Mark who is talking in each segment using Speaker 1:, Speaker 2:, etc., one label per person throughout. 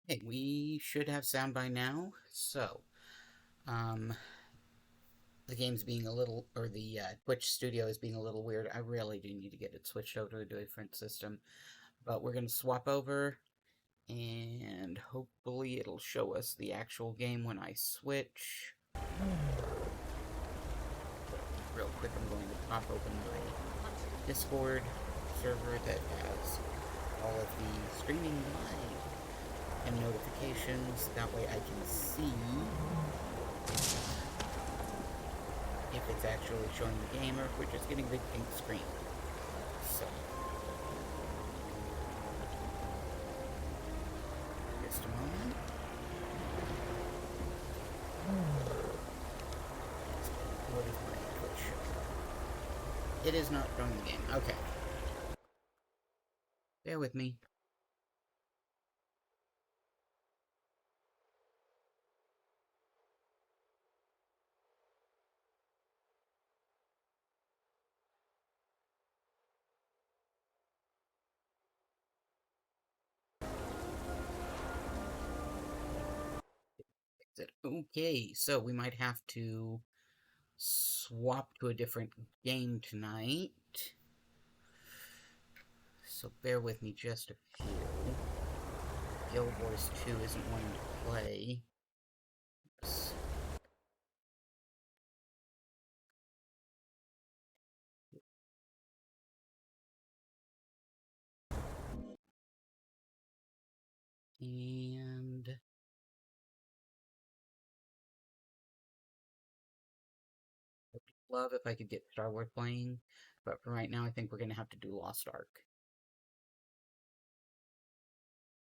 Speaker 1: Hey, we should have sound by now. Um, the game's being a little, or the Twitch studio is being a little weird. I really do need to get it switched over to a different system. But we're going to swap over, and hopefully it'll show us the actual game when I switch. Real quick, I'm going to pop open my Discord server that has all of the streaming live and notifications. That way I can see if it's actually showing the game or if we're just getting a big pink screen. So, just a moment. What is my Twitch show? It is not showing the game. Okay. Bear with me. Okay, so we might have to swap to a different game tonight. So bear with me just a few. Guild Wars 2 isn't wanting to play. Oops. And I'd love if I could get Star Wars playing, but for right now I think we're gonna have to do Lost Ark.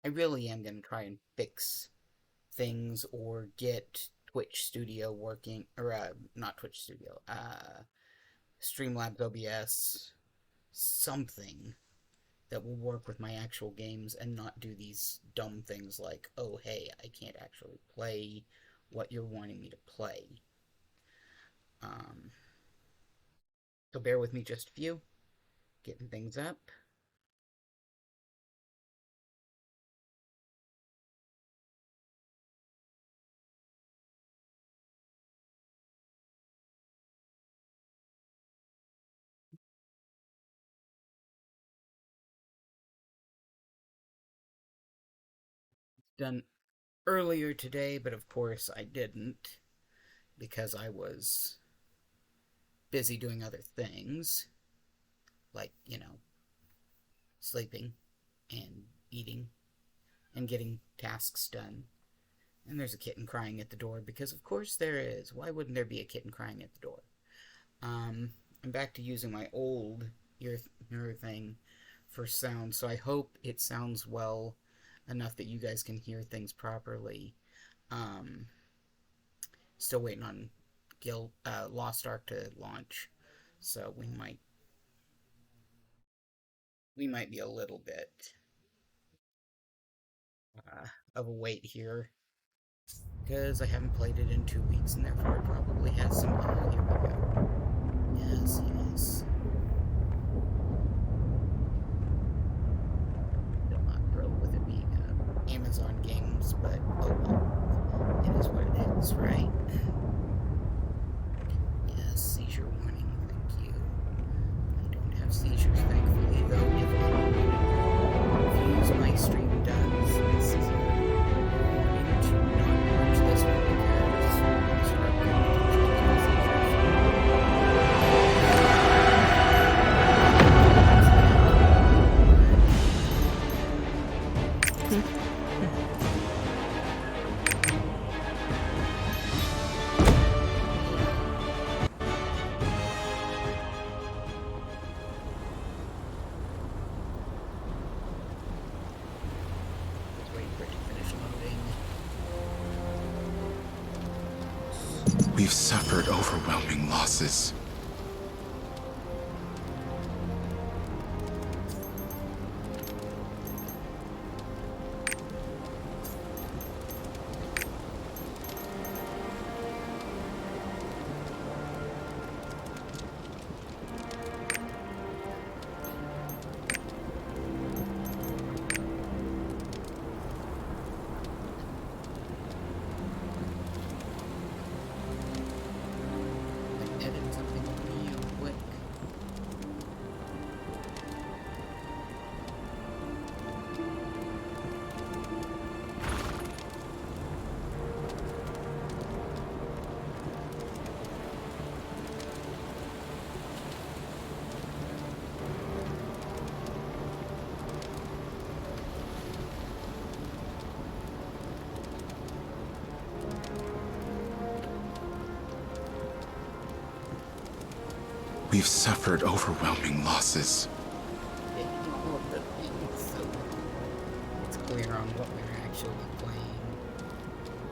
Speaker 1: I really am gonna try and fix things or get Twitch Studio working, or not Twitch Studio, Streamlabs OBS, something that will work with my actual games and not do these dumb things like, oh hey, I can't actually play what you're wanting me to play. So bear with me just a few, getting things up. Done earlier today, but of course I didn't because I was busy doing other things, like, sleeping and eating and getting tasks done. And there's a kitten crying at the door because, of course, there is. Why wouldn't there be a kitten crying at the door? I'm back to using my old ear thing for sound, so I hope it sounds well enough that you guys can hear things properly. Um, Still waiting on Lost Ark to launch, so we might be a little bit of a wait here because I haven't played it in 2 weeks, and therefore it probably has some. Oh, here we go. Yes, yes. Still not thrilled with it being Amazon games, but oh well. It is what it is, right? Yes, seizure warning, thank you. I don't have seizures, thankfully, though if views my stream does, this is a warning to not watch this one because I'm going to start getting
Speaker 2: We've suffered overwhelming losses. We've suffered overwhelming losses.
Speaker 1: Getting all of the things so it's clear on what we're actually playing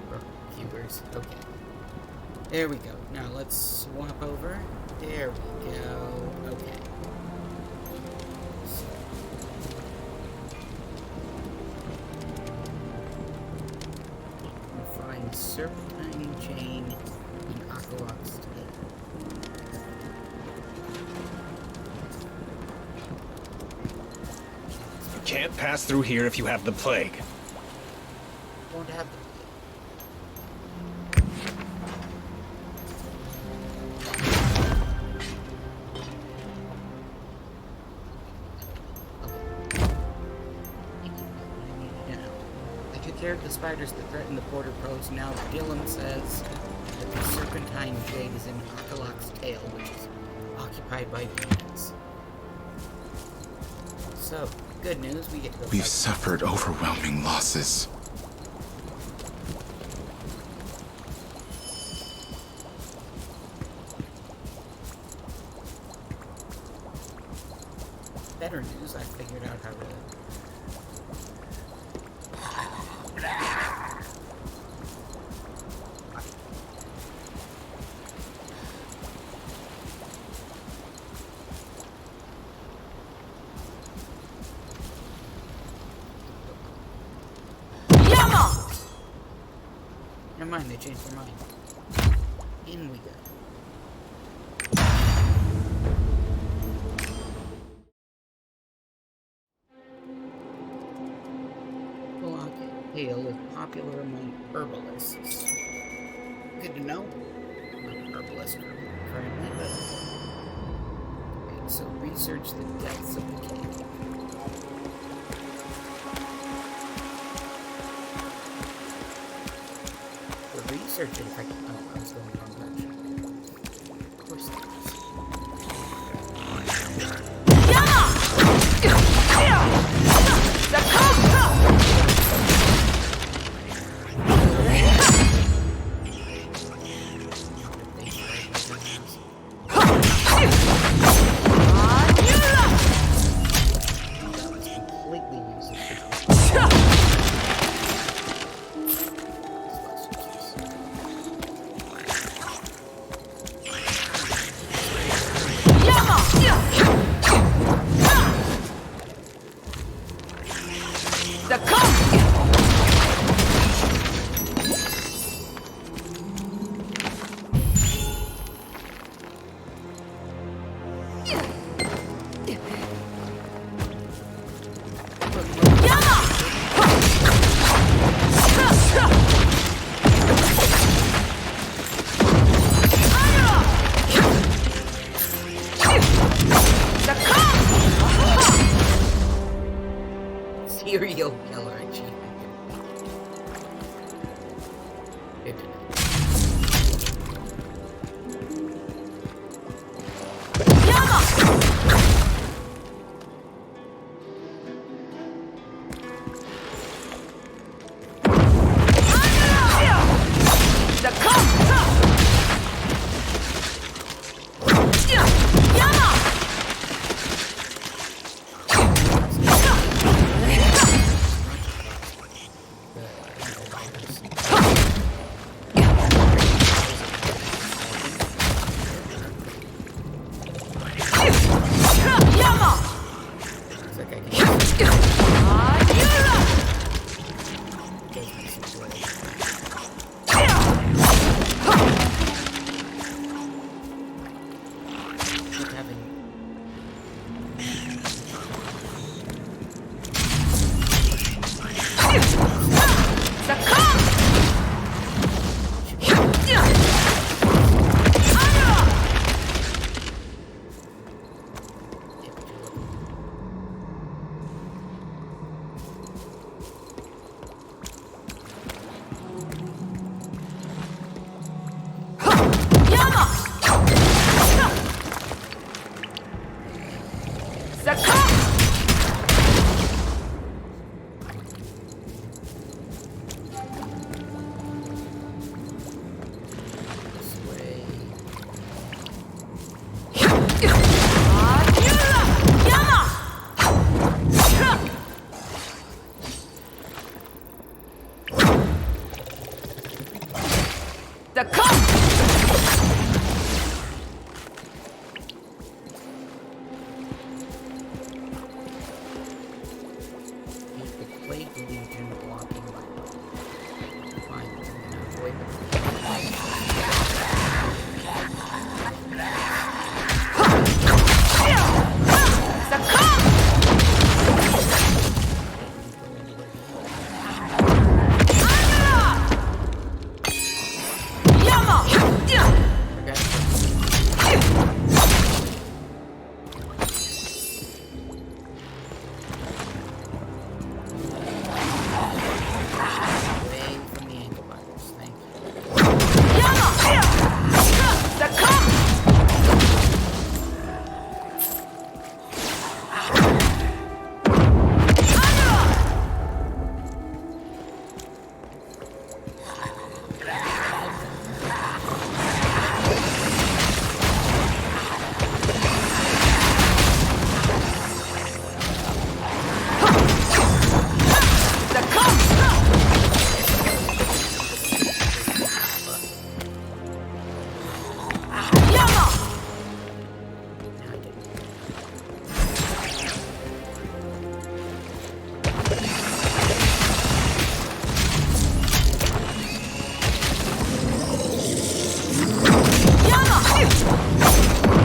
Speaker 1: for viewers. Okay. There we go. Now let's swap over. There we go. Okay. So. We'll find Serpentine Chain in Akalok's tail.
Speaker 3: You can't pass through here if you have the plague.
Speaker 1: Won't have the the spiders that threaten the border post. Now Dylan says that the Serpentine Jade is in Akalok's tail, which is occupied by demons. So, good news, we get to go
Speaker 2: We've
Speaker 1: fight.
Speaker 2: suffered overwhelming losses.
Speaker 1: Better news, I figured out how to... Never mind, they changed their mind. In we go. Kalok ale is popular among herbalists. Good to know. I'm not an herbalist currently, but... Okay, so research the depths of the cave. Research it if I can. Oh, I was going the wrong direction. Of course it is. Completely useless. Serial killer achievement. Good to know. Looks like I can keep having Keep the Plague Legion blocking my way. Fine, I'm gonna avoid the away from the ankle biters. Thank you. Now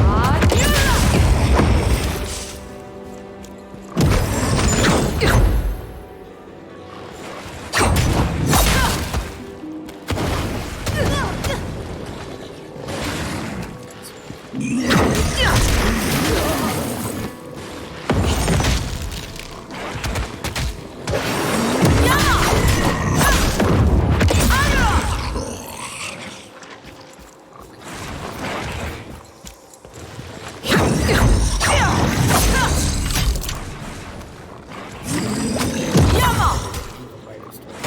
Speaker 1: I get it. Ankle biters to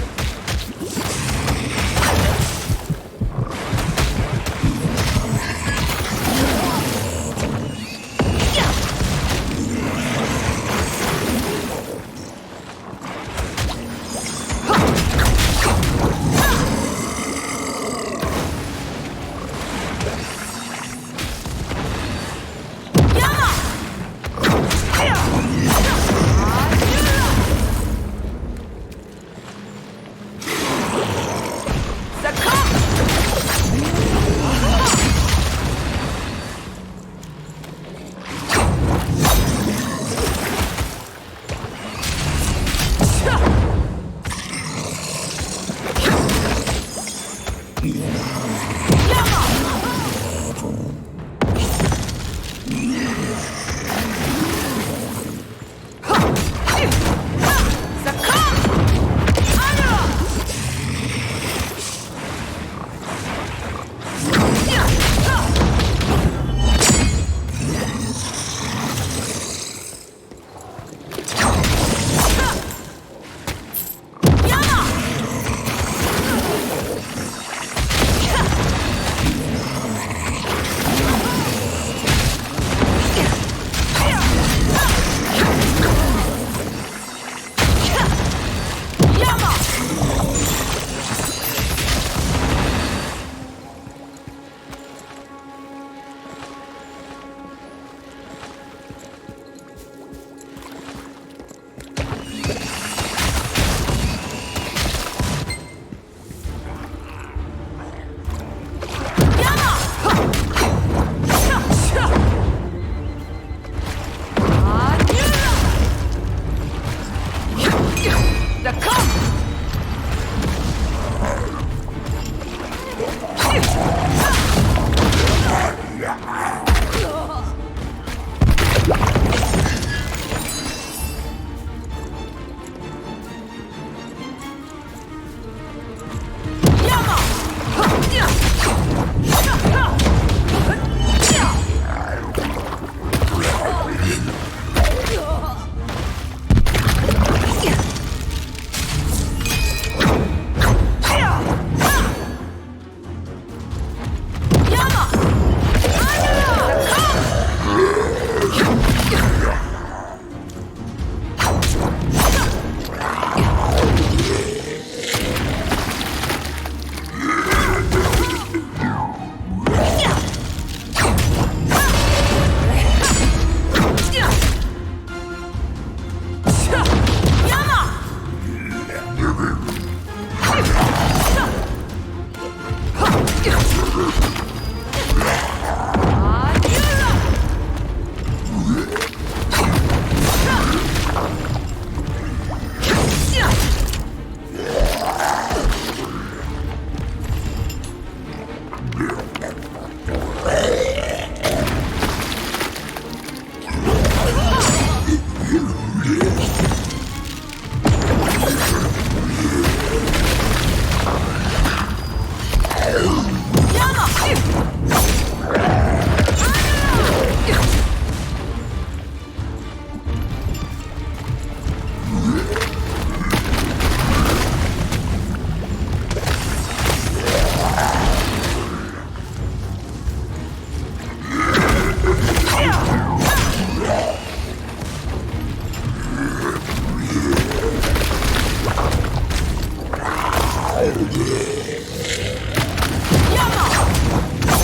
Speaker 1: Yes, I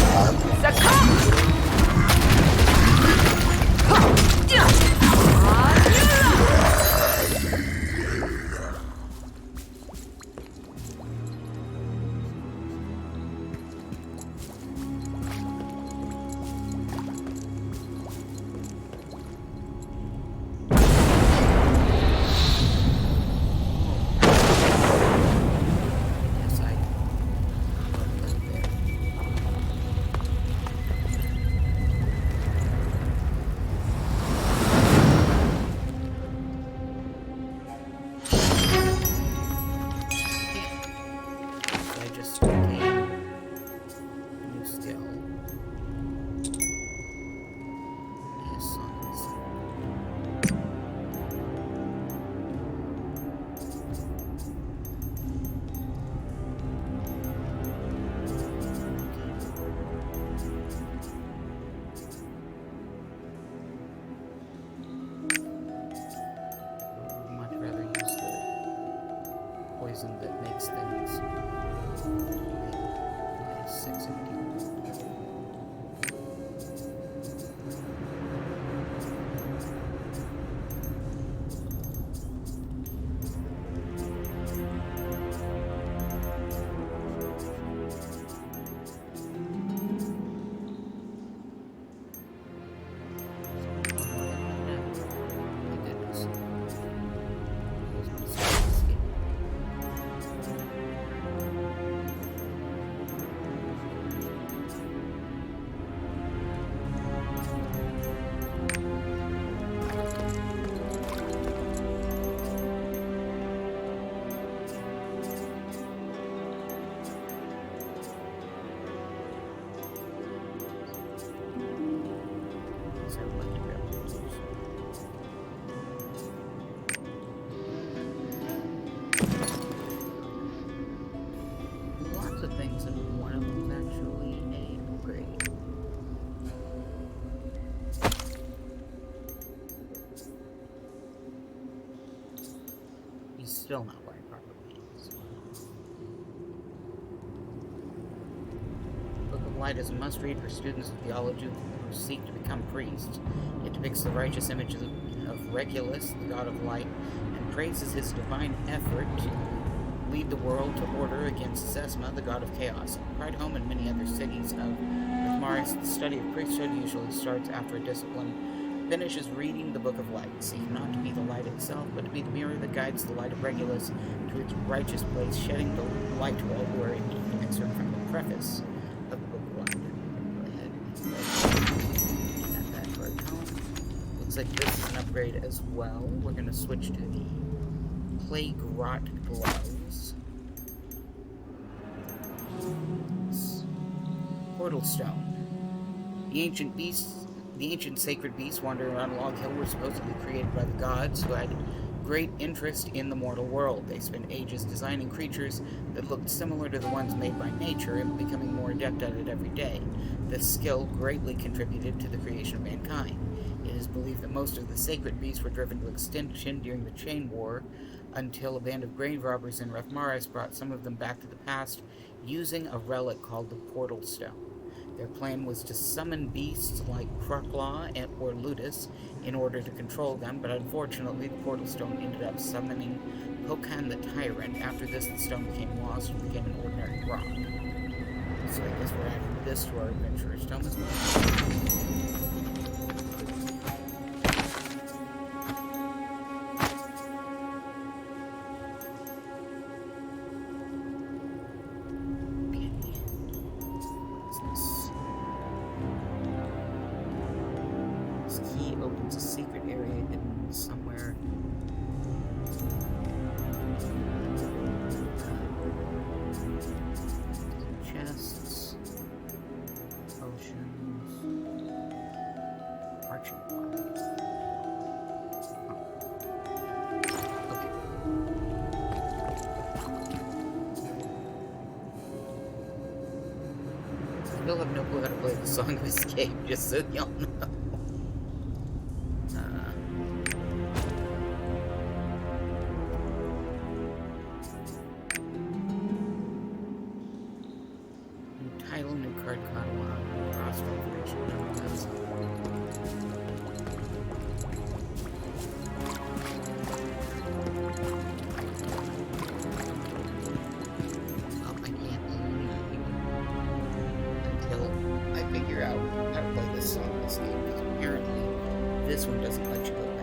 Speaker 1: love that bit. So I just gained a new skill. His sons. Would much rather use the poison that makes things like 650. Lots of things, and one of them is actually a upgrade. He's still not wearing proper pants. Book of Light is a must-read for students of theology who seek to become priests. It depicts the righteous image of Regulus, the god of light, and praises his divine effort to lead the world to order against Zesma, the god of chaos. In Prideholme and many other cities of Rithmaris, the study of priesthood usually starts after a discipline finishes reading the Book of Light, seeking not to be the light itself, but to be the mirror that guides the light of Regulus to its righteous place, shedding the light to all who are in need. Excerpt from the preface of the Book of Light. Go ahead and add that to our tome. Looks like this is an upgrade as well. We're going to switch to the Plague Rot Gloves. Portal Stone. The ancient sacred beasts wandering around Log Hill were supposedly created by the gods who had great interest in the mortal world. They spent ages designing creatures that looked similar to the ones made by nature and becoming more adept at it every day. This skill greatly contributed to the creation of mankind. It is believed that most of the sacred beasts were driven to extinction during the Chain War, until a band of grave robbers in Rethmaris brought some of them back to the past using a relic called the Portal Stone. Their plan was to summon beasts like Krocklaw or Ludus in order to control them, but unfortunately the Portal Stone ended up summoning Pokan the Tyrant. After this, the stone became lost and became an ordinary rock. So I guess we're adding this to our Adventurer's Tome as well. Opens a secret area hidden somewhere. Chests, potions, marching line. Okay. I still have no clue how to play the Song of Escape, just so y'all know. Title, new card catalog, roster information. Well, I can't leave until I figure out how to play this song this game, because apparently this one doesn't let you go back.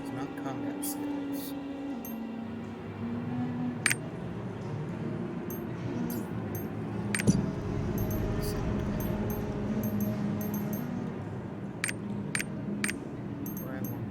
Speaker 1: It's not combat skills. Where I want.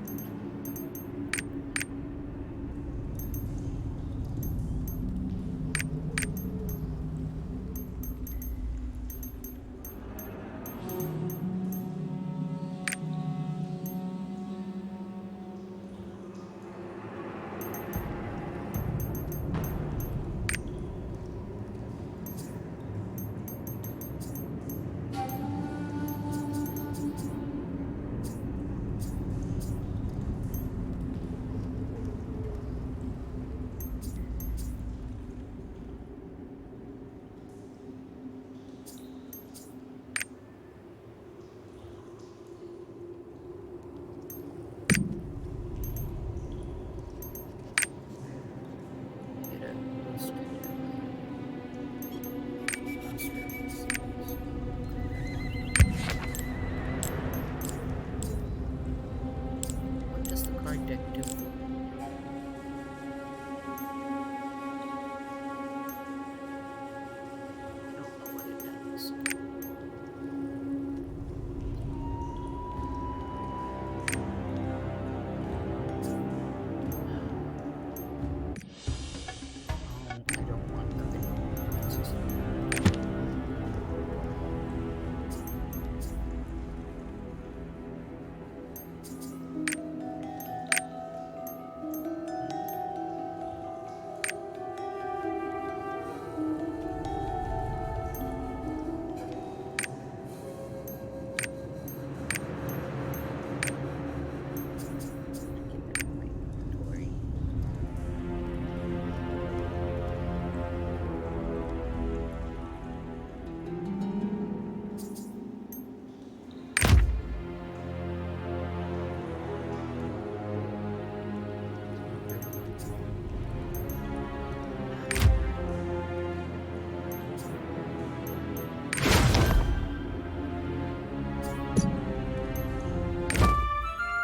Speaker 1: Get a boost. What does the card deck do? I don't know what it does. I don't want nothing. Keep it in my inventory.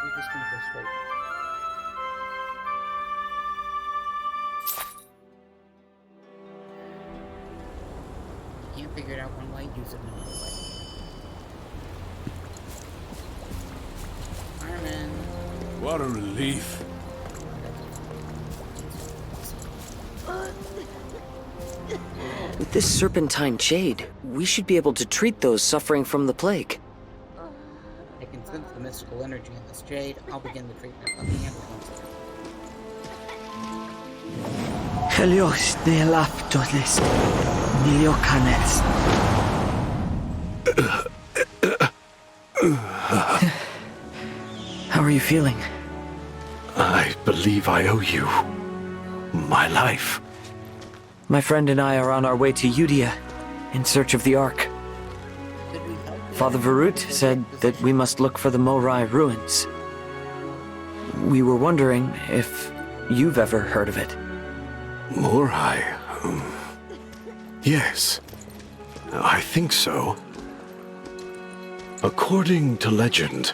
Speaker 1: We're just gonna go straight. Can't figure it out one way, use it another way. Armin.
Speaker 4: What a relief.
Speaker 5: With this serpentine jade, we should be able to treat those suffering from the plague.
Speaker 1: I can sense the mystical energy in this jade. I'll begin the treatment. Let me handle it.
Speaker 6: Helios neelaptolis, niliocanes.
Speaker 5: How are you feeling?
Speaker 4: I believe I owe you my life.
Speaker 5: My friend and I are on our way to Eudia in search of the Ark.
Speaker 1: Could we help you?
Speaker 5: Father Varut said that we must look for the Morai ruins. We were wondering if you've ever heard of it.
Speaker 4: Morai? Yes, I think so. According to legend,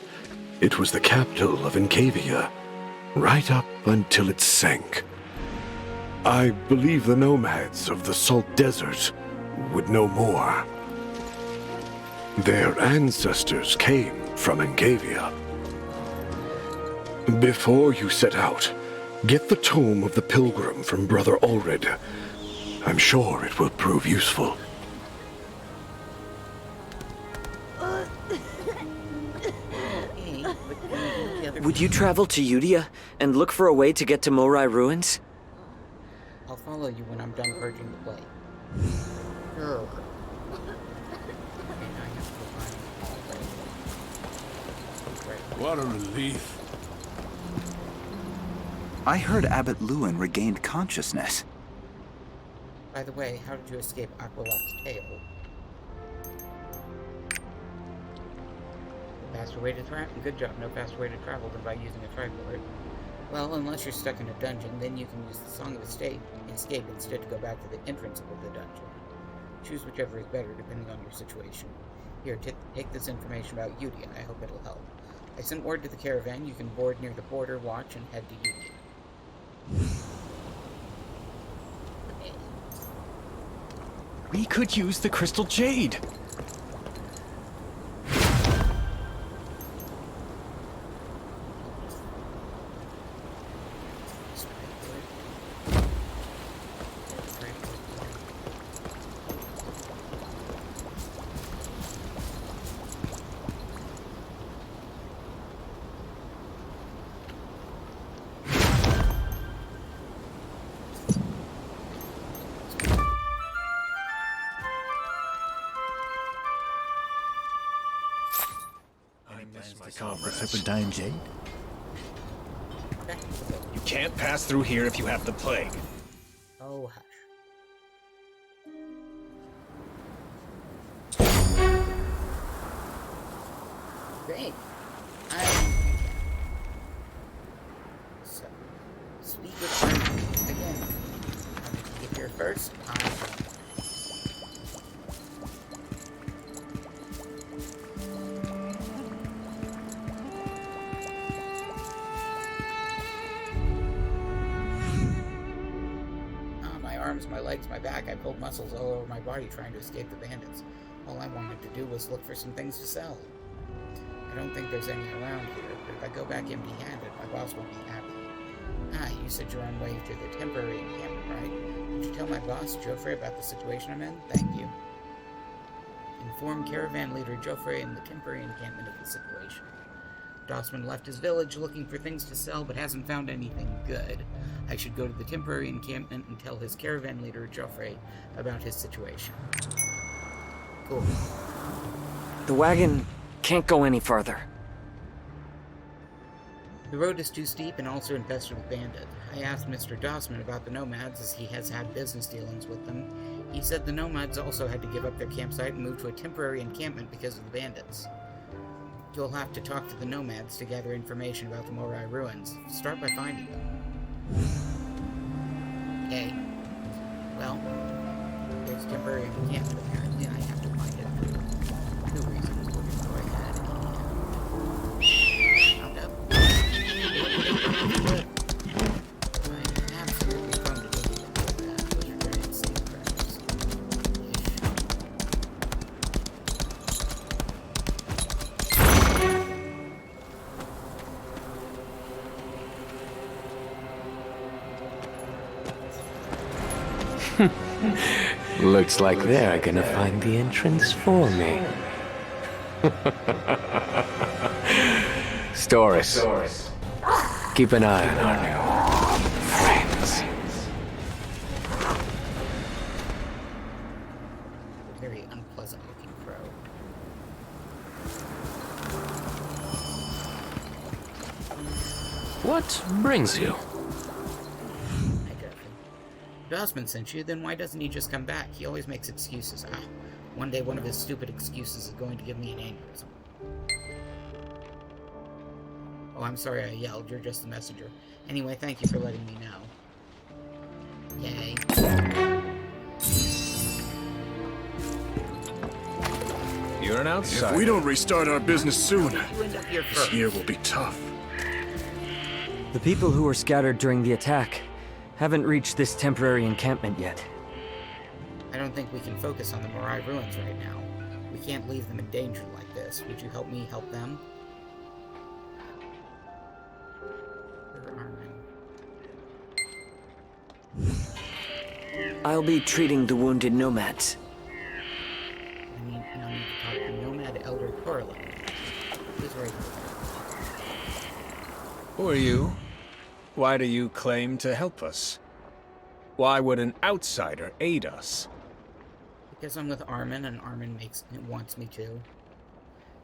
Speaker 4: it was the capital of Encavia, right up until it sank. I believe the nomads of the Salt Desert would know more. Their ancestors came from Engavia. Before you set out, get the Tome of the Pilgrim from Brother Ulrid. I'm sure it will prove useful.
Speaker 1: Hey, but can we do the other
Speaker 5: Would you travel to Udia and look for a way to get to Morai Ruins?
Speaker 1: I'll follow you when I'm done purging the plague. Sure. Okay, now I have to go find all
Speaker 7: What a relief.
Speaker 8: I heard Abbot Lewin regained consciousness.
Speaker 1: By the way, how did you escape Aqualoc's tail? Faster way to travel? Good job. No faster way to travel than by using a tricord. Well, unless you're stuck in a dungeon, then you can use the Song of Escape instead to go back to the entrance of the dungeon. Choose whichever is better, depending on your situation. Here, take this information about Udia. I hope it'll help. I sent word to the caravan. You can board near the border, watch, and head to Udia.
Speaker 3: We could use the Crystal Jade.
Speaker 7: Serpentine Jade?
Speaker 3: You can't pass through here if you have the plague.
Speaker 1: Oh, hush. Great. So, speak with Armin again. How did you get here first? I don't know. My legs, my back, I pulled muscles all over my body trying to escape the bandits. All I wanted to do was look for some things to sell. I don't think there's any around here, but if I go back empty-handed, my boss will be happy. Ah, you said you're on way to the temporary encampment, right? Did you tell my boss, Joffrey, about the situation I'm in? Thank you. Inform caravan leader Joffrey in the temporary encampment of the situation. Dossman left his village looking for things to sell, but hasn't found anything good. I should go to the temporary encampment and tell his caravan leader, Joffrey, about his situation. Cool.
Speaker 5: The wagon can't go any farther.
Speaker 1: The road is too steep and also infested with bandits. I asked Mr. Dossman about the nomads, as he has had business dealings with them. He said the nomads also had to give up their campsite and move to a temporary encampment because of the bandits. You'll have to talk to the nomads to gather information about the Morai ruins. Start by finding them. Okay. Well, there's temporary encampment apparently, and I have to find it for 2 reasons. We'll just go ahead and found out. I absolutely found it. Those are giant sea crabs.
Speaker 9: Looks like they're gonna find the entrance for me. Storis, keep an eye on our new friends.
Speaker 1: A very unpleasant looking crow.
Speaker 9: What brings you?
Speaker 1: Dossman sent you, then why doesn't he just come back? He always makes excuses. Ah, one day one of his stupid excuses is going to give me an aneurysm. Oh, I'm sorry I yelled. You're just the messenger. Anyway, thank you for letting me know. Yay.
Speaker 3: You're an outsider.
Speaker 2: If we don't restart our business soon,
Speaker 1: You end up here
Speaker 2: this
Speaker 1: first.
Speaker 2: year will be tough.
Speaker 5: The people who were scattered during the attack haven't reached this temporary encampment yet.
Speaker 1: I don't think we can focus on the Morai ruins right now. We can't leave them in danger like this. Would you help me help them? Where are they?
Speaker 5: I'll be treating the wounded nomads.
Speaker 1: I need to talk to Nomad Elder Corlin. He's right here.
Speaker 3: Who are you? Why do you claim to help us? Why would an outsider aid us?
Speaker 1: Because I'm with Armin, and Armin wants me to.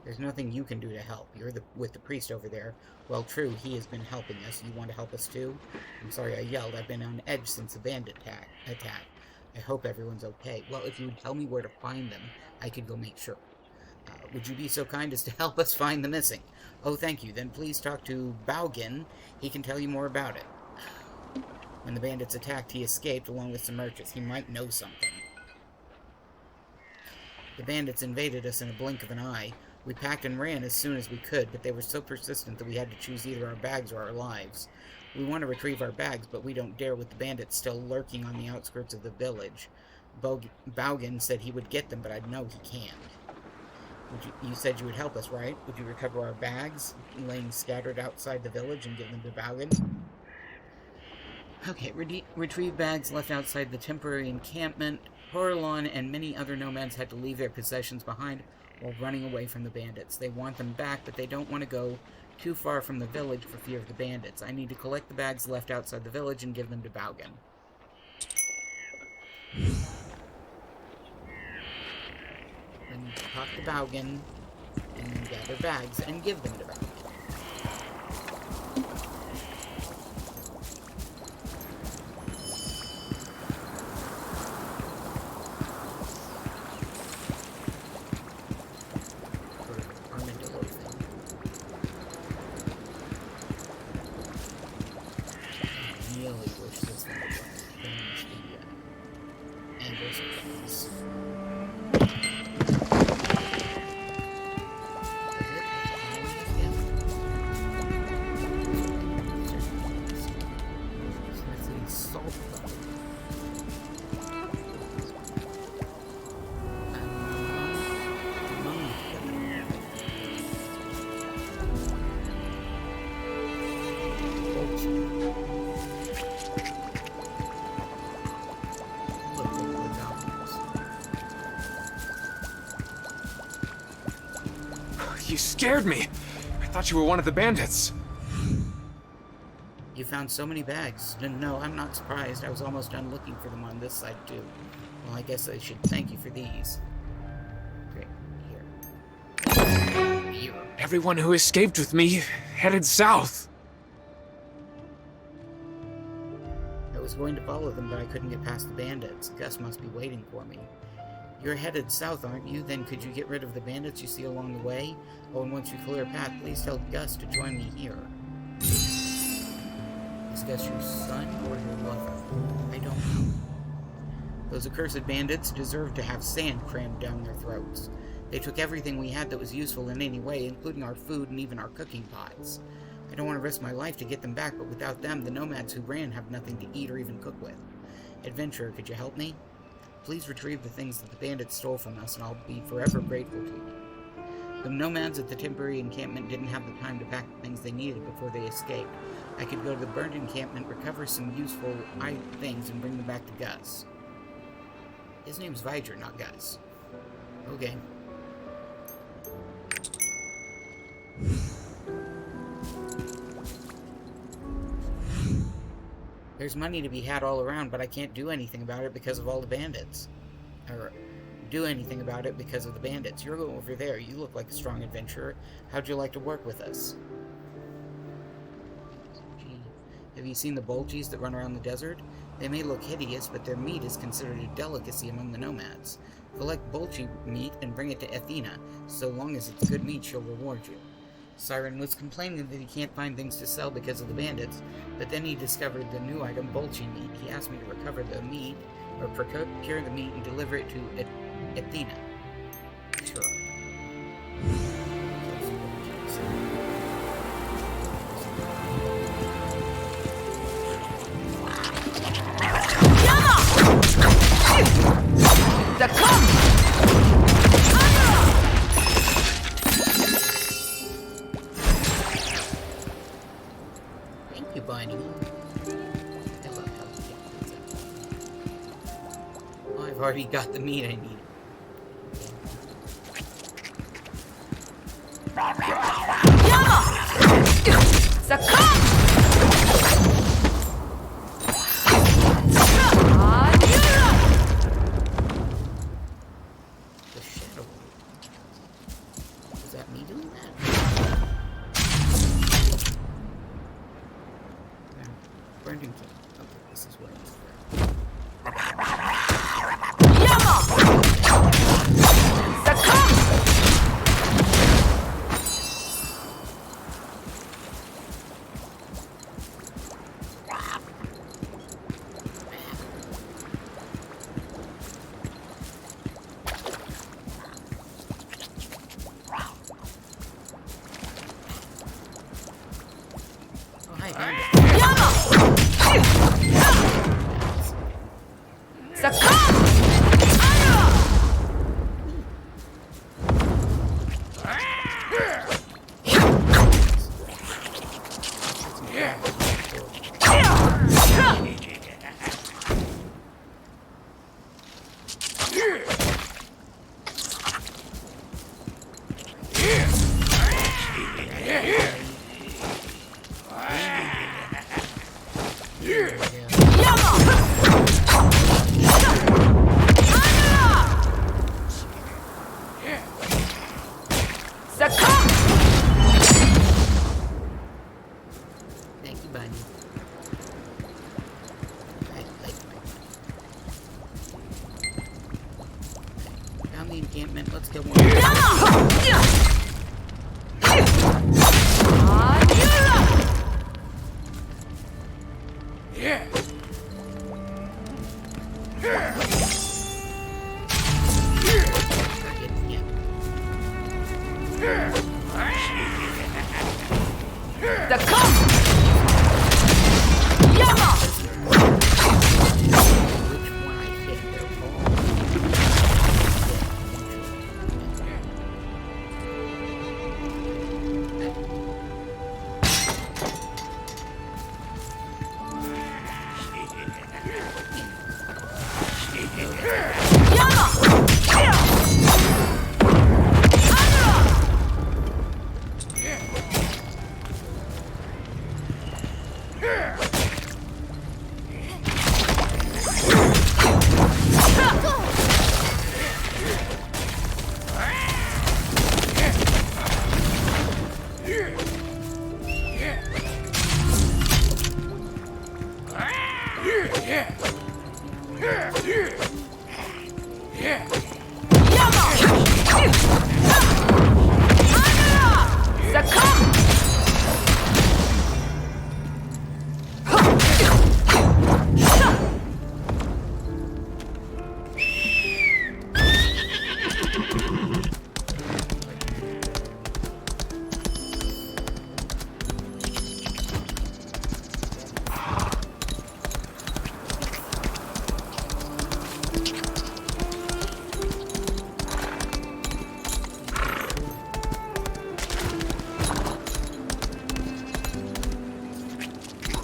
Speaker 1: There's nothing you can do to help. You're with the priest over there. Well, true, he has been helping us. You want to help us too? I'm sorry I yelled. I've been on edge since the bandit attack. I hope everyone's okay. Well, if you would tell me where to find them, I could go make sure. Would you be so kind as to help us find the missing? Oh, thank you. Then please talk to Baugen. He can tell you more about it. When the bandits attacked, he escaped along with some merchants. He might know something. The bandits invaded us in a blink of an eye. We packed and ran as soon as we could, but they were so persistent that we had to choose either our bags or our lives. We want to retrieve our bags, but we don't dare with the bandits still lurking on the outskirts of the village. Baugen said he would get them, but I know he can't. You said you would help us, right? Would you recover our bags, laying scattered outside the village, and give them to Baugen? Okay, retrieve bags left outside the temporary encampment. Horlon and many other nomads had to leave their possessions behind while running away from the bandits. They want them back, but they don't want to go too far from the village for fear of the bandits. I need to collect the bags left outside the village and give them to Baugen. I need to talk to Baugen and gather bags and give them to Baugen.
Speaker 3: You scared me. I thought you were one of the bandits.
Speaker 1: You found so many bags. No, I'm not surprised. I was almost done looking for them on this side, too. Well, I guess I should thank you for these. Great. Here.
Speaker 3: Everyone who escaped with me headed south.
Speaker 1: I was going to follow them, but I couldn't get past the bandits. Gus must be waiting for me. You're headed south, aren't you? Then could you get rid of the bandits you see along the way? Oh, and once you clear a path, please tell Gus to join me here. Is Gus your son or your lover? I don't know. Those accursed bandits deserve to have sand crammed down their throats. They took everything we had that was useful in any way, including our food and even our cooking pots. I don't want to risk my life to get them back, but without them, the nomads who ran have nothing to eat or even cook with. Adventurer, could you help me? Please retrieve the things that the bandits stole from us, and I'll be forever grateful to you. The nomads at the temporary encampment didn't have the time to pack the things they needed before they escaped. I could go to the burned encampment, recover some useful things, and bring them back to Gus. His name's Viger, not Gus. Okay. There's money to be had all around, but I can't do anything about it because of all the bandits. Or do anything about it because of the bandits. You're over there. You look like a strong adventurer. How'd you like to work with us? Gee. Have you seen the Bolgies that run around the desert? They may look hideous, but their meat is considered a delicacy among the nomads. Collect Bolgi meat and bring it to Athena. So long as it's good meat, she'll reward you. Siren was complaining that he can't find things to sell because of the bandits, but then he discovered the new item, Bolgi meat. He asked me to recover the meat, or procure the meat and deliver it to Athena. Sure. bunny. Hello, oh, I've already got the meat I need. The shadow. Is that me doing that? Brendan King. Okay, this is where it's Thank you, Bunny. Found the encampment. Let's go more.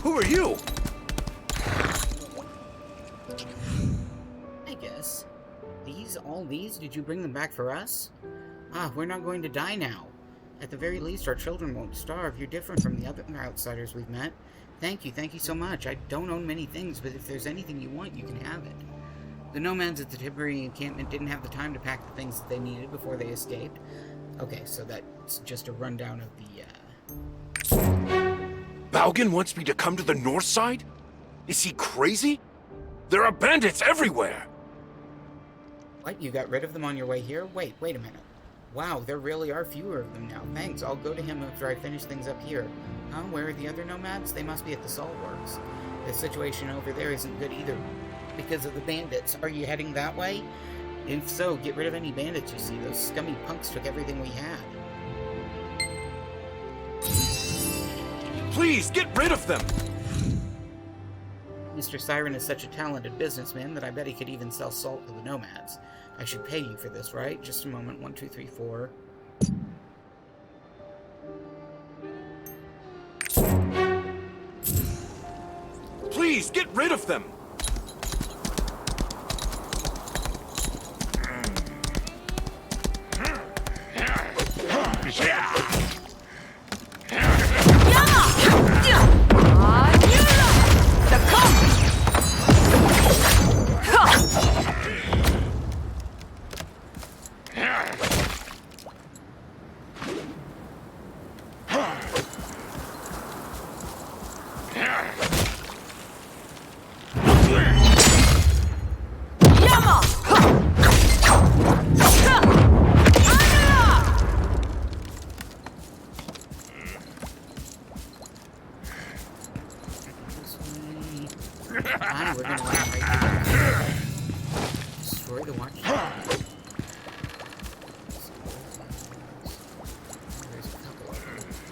Speaker 4: Who are you?
Speaker 1: I guess. All these? Did you bring them back for us? Ah, we're not going to die now. At the very least, our children won't starve. You're different from the other outsiders we've met. Thank you so much. I don't own many things, but if there's anything you want, you can have it. The nomads at the Tiberi encampment didn't have the time to pack the things that they needed before they escaped. Okay, so that's just a rundown of the,
Speaker 4: Balgan wants me to come to the north side? Is he crazy? There are bandits everywhere!
Speaker 1: What? You got rid of them on your way here? Wait a minute. Wow, there really are fewer of them now. Thanks, I'll go to him after I finish things up here. Huh? Where are the other nomads? They must be at the salt works. The situation over there isn't good either. Because of the bandits. Are you heading that way? If so, get rid of any bandits you see. Those scummy punks took everything we had.
Speaker 4: Please, get rid of them!
Speaker 1: Mr. Siren is such a talented businessman that I bet he could even sell salt to the nomads. I should pay you for this, right? Just a moment. 1, 2, 3, 4.
Speaker 4: Please, get rid of them!
Speaker 1: Fine, we're gonna land right here. Destroy the watchtower. There's a couple of them.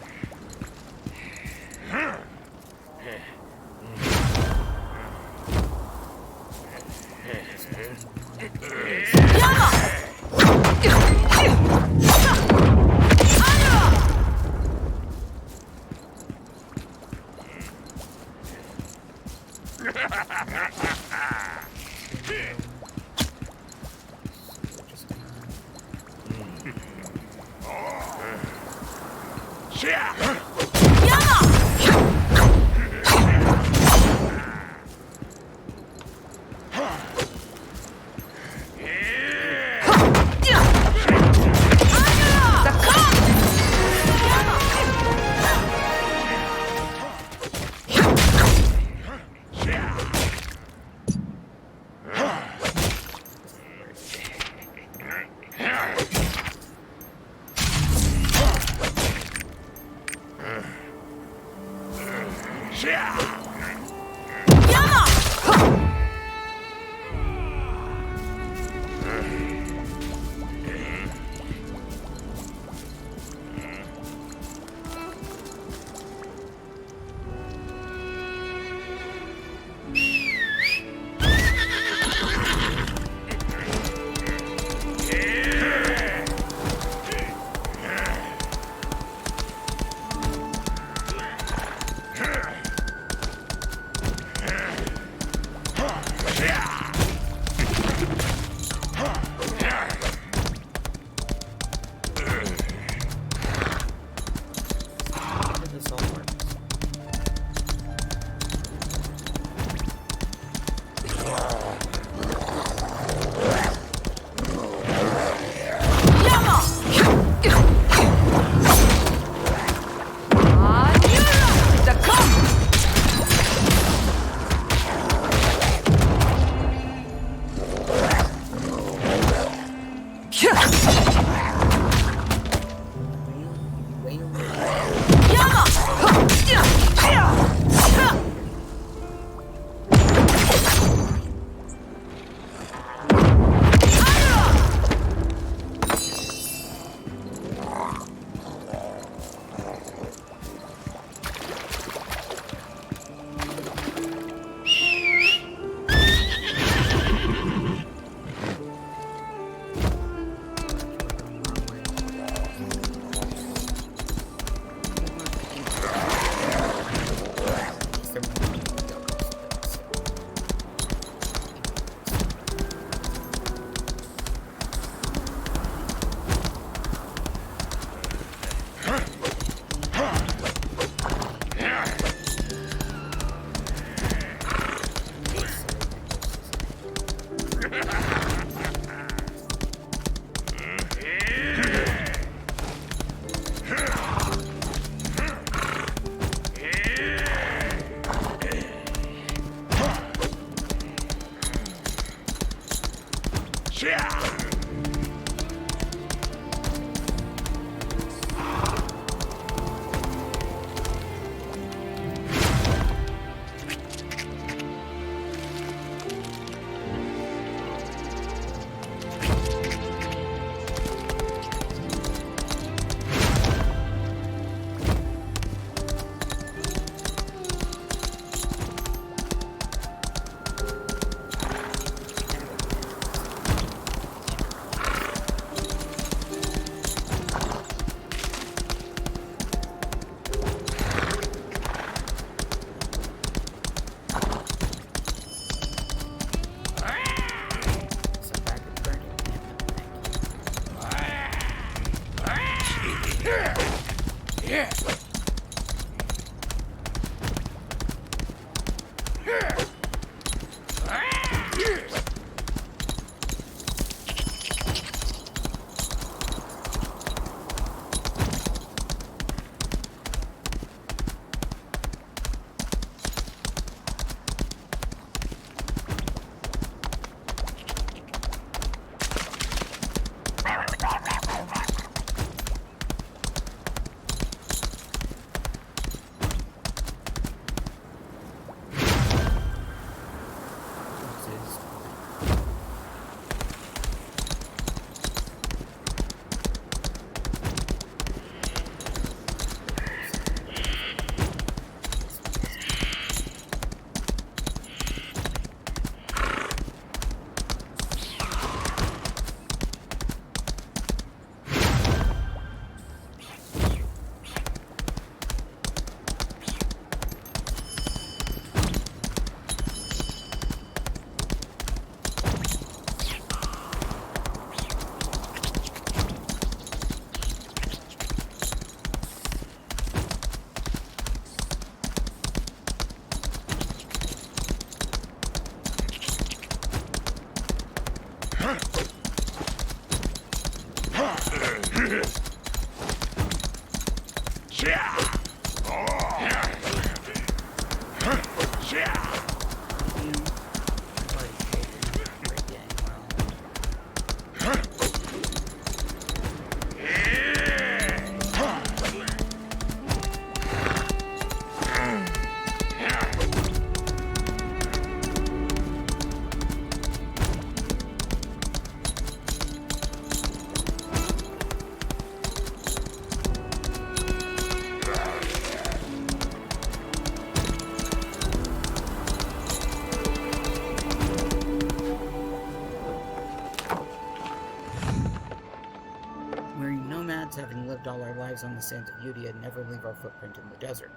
Speaker 1: Having lived all our lives on the sands of Udia, never leave our footprint in the desert.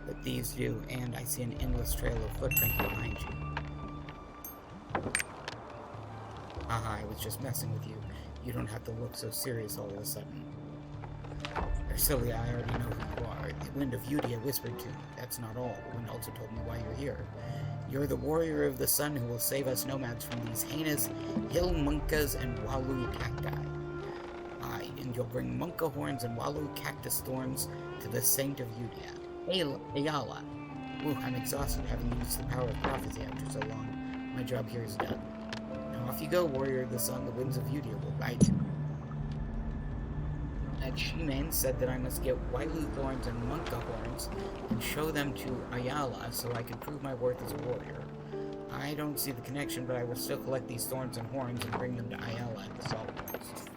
Speaker 1: But these do, and I see an endless trail of footprint behind you. Haha, I was just messing with you. You don't have to look so serious all of a sudden. Ercilia, I already know who you are. The Wind of Udia whispered to me. That's not all. The Wind also told me why you're here. You're the warrior of the sun who will save us nomads from these heinous hill munkas and walu cacti. And you'll bring Munka horns and Walu cactus thorns to the Saint of Udia, Ayala. Ooh, I'm exhausted having used the power of prophecy after so long. My job here is done. Now off you go, warrior of the sun. The winds of Udia will guide you. Shimane said that I must get Walu thorns and Munka horns and show them to Ayala so I can prove my worth as a warrior. I don't see the connection, but I will still collect these thorns and horns and bring them to Ayala at the Salt Walls.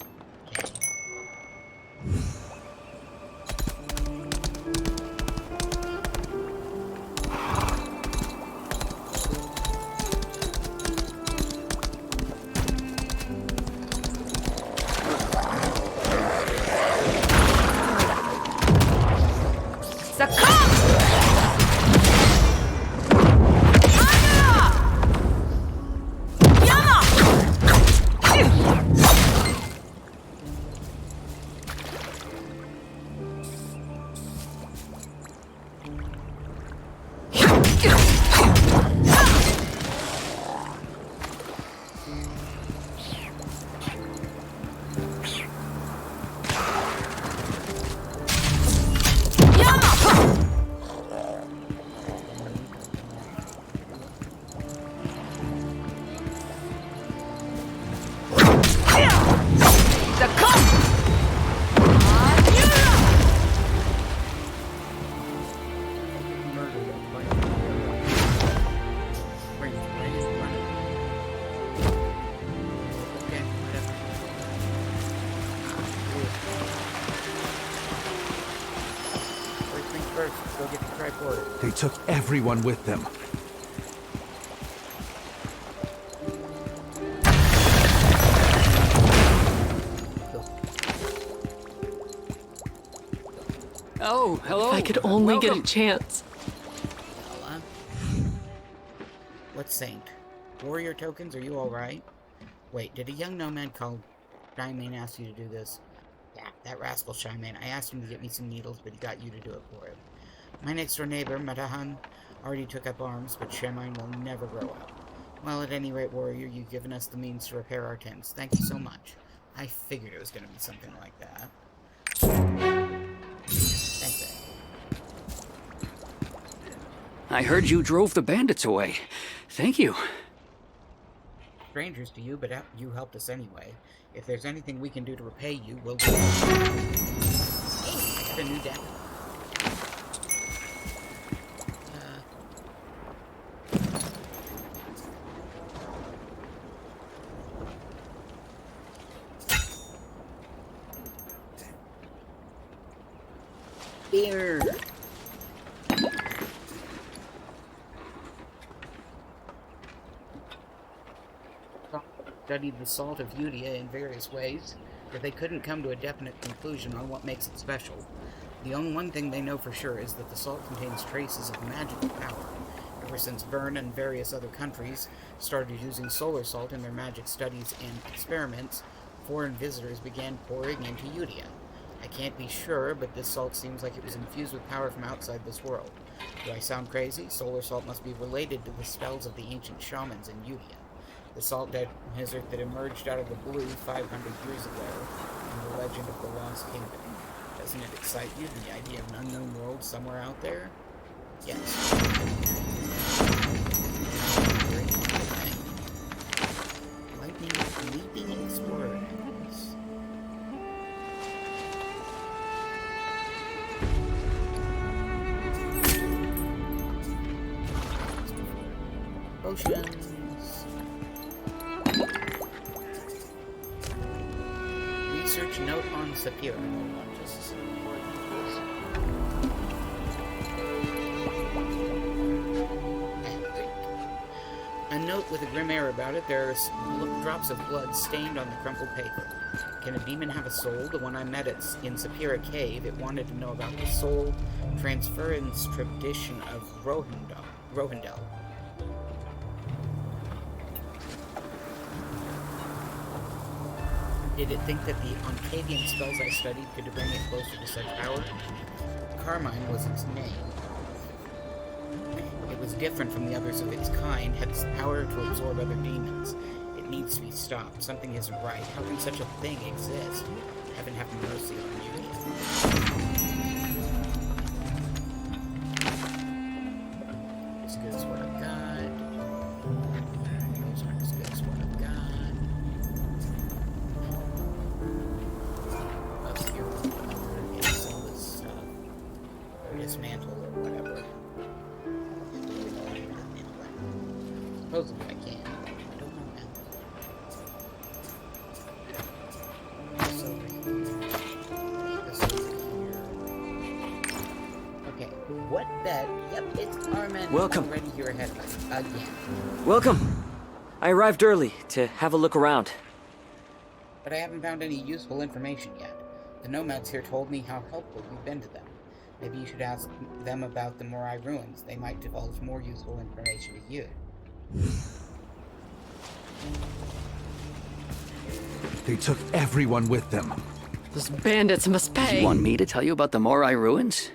Speaker 8: They took everyone with them.
Speaker 9: Oh, hello.
Speaker 6: If I could only get a chance.
Speaker 1: What saint? Warrior tokens, are you alright? Wait, did a young nomad called Shimane ask you to do this? Yeah, that rascal Shimane. I asked him to get me some needles, but he got you to do it for him. My next door neighbor, Matahan, already took up arms, but Shemine will never grow up. Well, at any rate, warrior, you've given us the means to repair our tents. Thank you so much. I figured it was going to be something like that. Thanks, Ed.
Speaker 10: I heard you drove the bandits away. Thank you.
Speaker 1: Strangers to you, but you helped us anyway. If there's anything we can do to repay you, we'll do it. Hey, I got a new dagger. Beer. Studied the salt of Udia in various ways, but they couldn't come to a definite conclusion on what makes it special. The only one thing they know for sure is that the salt contains traces of magical power. Ever since Vern and various other countries started using solar salt in their magic studies and experiments, foreign visitors began pouring into Udia. I can't be sure, but this salt seems like it was infused with power from outside this world. Do I sound crazy? Solar salt must be related to the spells of the ancient shamans in Udia. The salt desert that emerged out of the blue 500 years ago, and the legend of the Lost Kingdom. Doesn't it excite you, the idea of an unknown world somewhere out there? Yes. Lightning leaping explorer. Potions. Research note on Sapphira. Hold on just a second. A note with a grim air about it. There are drops of blood stained on the crumpled paper. Can a demon have a soul? The one I met in Sapphira Cave, it wanted to know about the soul transference tradition of Rohindel. Did it think that the Oncavian spells I studied could bring it closer to such power? Carmine was its name. It was different from the others of its kind, had the power to absorb other demons. It needs to be stopped. Something isn't right. How can such a thing exist? Heaven have mercy on you. As good as what I've got. Those aren't as good as what I've got. Dismantle or whatever. Supposedly I can. I don't know now. This over here. Okay. What the? Yep, it's Armin.
Speaker 5: Welcome.
Speaker 1: Already here ahead of us. Again.
Speaker 5: Welcome. I arrived early to have a look around.
Speaker 1: But I haven't found any useful information yet. The nomads here told me how helpful you've been to them. Maybe you should ask them about the Morai ruins. They might divulge more useful information to you.
Speaker 8: They took everyone with them.
Speaker 6: Those bandits must pay.
Speaker 10: You want me to tell you about the Morai ruins?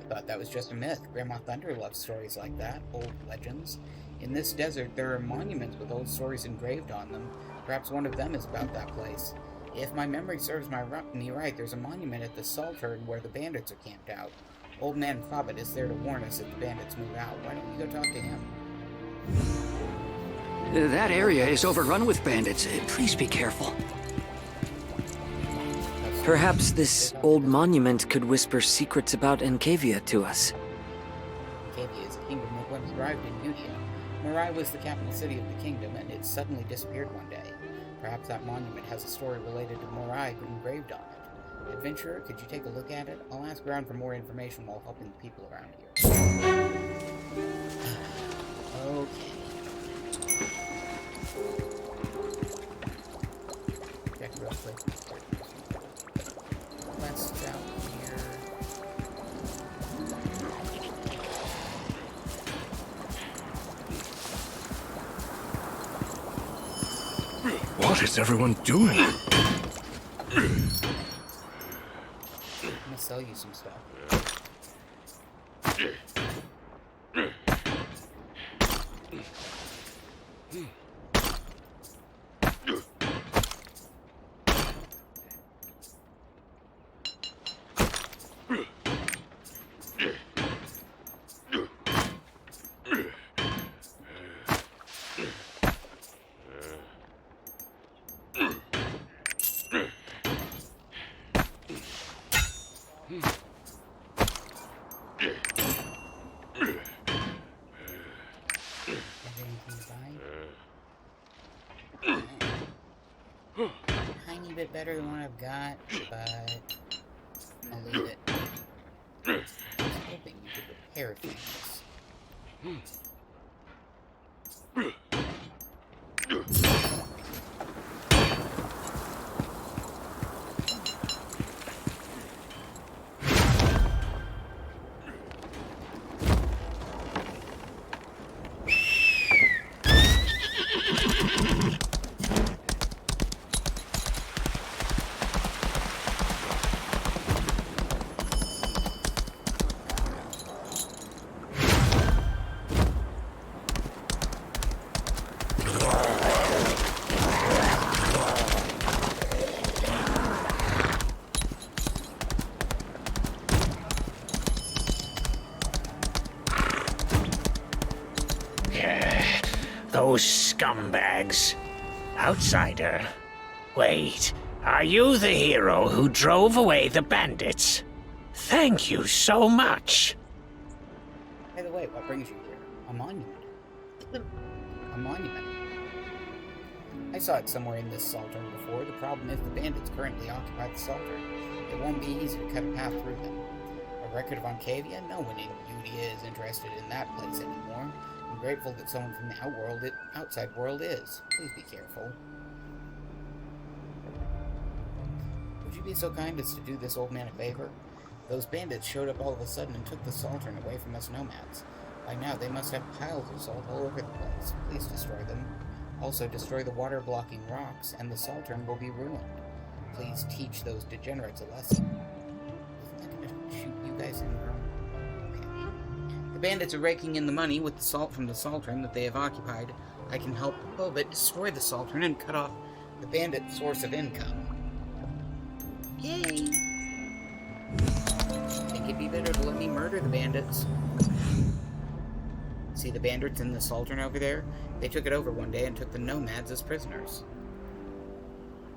Speaker 1: I thought that was just a myth. Grandma Thunder loves stories like that, old legends. In this desert, there are monuments with old stories engraved on them. Perhaps one of them is about that place. If my memory serves me right, there's a monument at the salt herd where the bandits are camped out. Old Man Cobbett is there to warn us if the bandits move out. Why don't you go talk to him?
Speaker 10: That area is overrun with bandits. Please be careful.
Speaker 5: Perhaps this old monument could whisper secrets about Encavia to us.
Speaker 1: Encavia is a kingdom that once thrived in Udia. Morai was the capital city of the kingdom, and it suddenly disappeared one day. Perhaps that monument has a story related to Morai engraved on it. Adventurer, could you take a look at it? I'll ask around for more information while helping the people around here. Okay. Check real quick. Quests out here.
Speaker 4: What is everyone doing?
Speaker 1: I'm gonna sell you some stuff. Tiny bit better than what I've got, but I'll leave it. I was hoping you could repair things.
Speaker 11: Those scumbags. Outsider. Wait, are you the hero who drove away the bandits? Thank you so much.
Speaker 1: By the way, what brings you here? A monument. A monument. I saw it somewhere in this Saltern before. The problem is the bandits currently occupy the Saltern. It won't be easy to cut a path through them. A record of Ancavia? No one in Udia is interested in that place anymore. I'm grateful that someone from the outside world is. Please be careful. Would you be so kind as to do this old man a favor? Those bandits showed up all of a sudden and took the Saltern away from us nomads. By now, they must have piles of salt all over the place. Please destroy them. Also, destroy the water-blocking rocks, and the Saltern will be ruined. Please teach those degenerates a lesson. Isn't that gonna shoot you guys in the room? Okay. The bandits are raking in the money with the salt from the Saltern that they have occupied. I can help a little bit destroy the Saltern and cut off the bandit source of income. Yay! I think it'd be better to let me murder the bandits. See the bandits in the Saltern over there? They took it over one day and took the nomads as prisoners.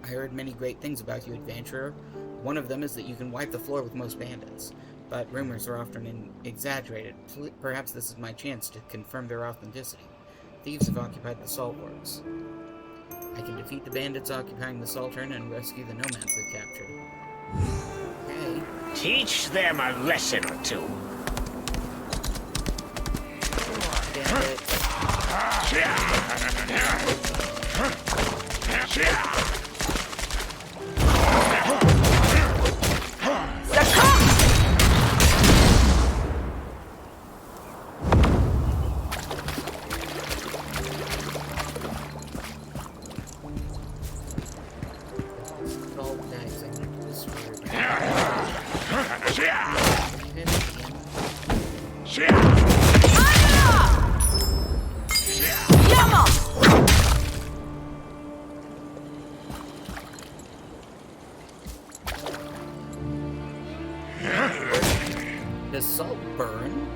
Speaker 1: I heard many great things about you, adventurer. One of them is that you can wipe the floor with most bandits, but rumors are often exaggerated. Perhaps this is my chance to confirm their authenticity. Thieves have occupied the salt works. I can defeat the bandits occupying the Saltern and rescue the nomads they've captured. Okay.
Speaker 11: Teach them a lesson or two.
Speaker 1: Bandits. Does salt burn?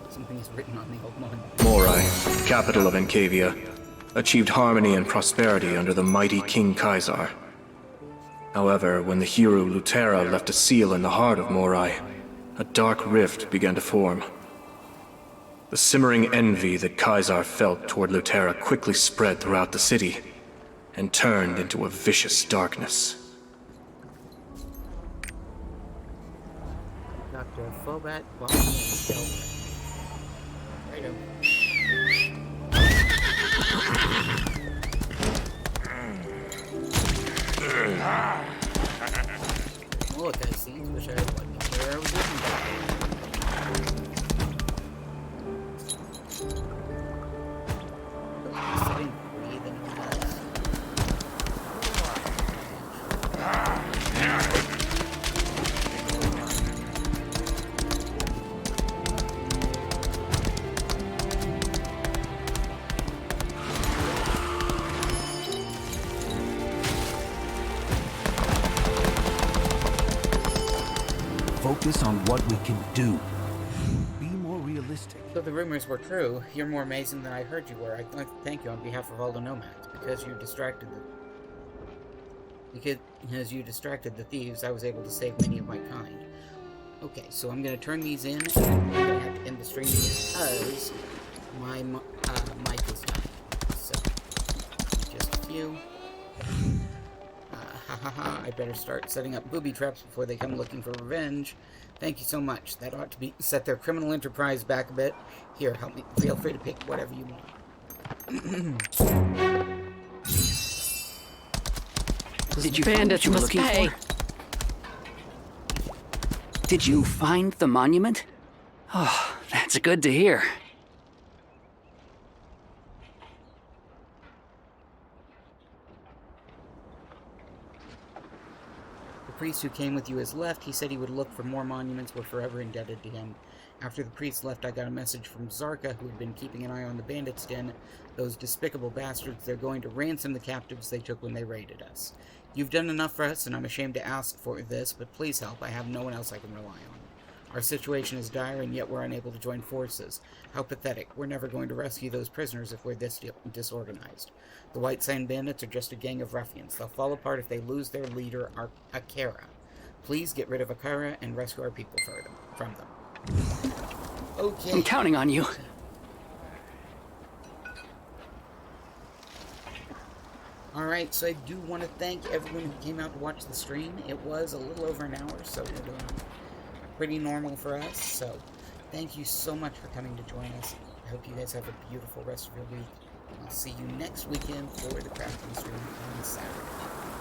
Speaker 1: Something is written on the old monument.
Speaker 3: Morai, capital of Encavia, achieved harmony and prosperity under the mighty King Caesar. However, when the hero Lutera left a seal in the heart of Morai, a dark rift began to form. The simmering envy that Caesar felt toward Lutera quickly spread throughout the city, and turned into a vicious darkness.
Speaker 1: Dr. Fobat, Bonnie, and Delver. Righto. Oh, look, I see. Wish I wasn't where I was looking for. Sitting, breathing,
Speaker 8: Focus on what we can do. Be more realistic.
Speaker 1: So the rumors were true. You're more amazing than I heard you were. I'd like to thank you on behalf of all the nomads because you distracted you distracted the thieves. I was able to save many of my kind. Okay, so I'm gonna turn these in, and I'm gonna have to end the stream because my mic is dying. So just a few. I better start setting up booby traps before they come looking for revenge. Thank you so much. That ought to be set their criminal enterprise back a bit. Here, help me. Feel free to pick whatever you want.
Speaker 10: Did you
Speaker 6: Bandits
Speaker 10: find what
Speaker 6: must
Speaker 10: you were looking
Speaker 6: pay.
Speaker 10: for? Did you find the monument? Oh, that's good to hear.
Speaker 1: The priest who came with you has left. He said he would look for more monuments. We're forever indebted to him. After the priest left, I got a message from Zarka, who had been keeping an eye on the bandits' den. Those despicable bastards, they're going to ransom the captives they took when they raided us. You've done enough for us, and I'm ashamed to ask for this, but please help. I have no one else I can rely on. Our situation is dire, and yet we're unable to join forces. How pathetic. We're never going to rescue those prisoners if we're this disorganized. The White Sand Bandits are just a gang of ruffians. They'll fall apart if they lose their leader, Akira. Please get rid of Akira and rescue our people from them. Okay.
Speaker 10: I'm counting on you.
Speaker 1: Alright, so I do want to thank everyone who came out to watch the stream. It was a little over an hour, so we're doing pretty normal for us. So, thank you so much for coming to join us. I hope you guys have a beautiful rest of your week. I'll see you next weekend for the crafting stream on Saturday.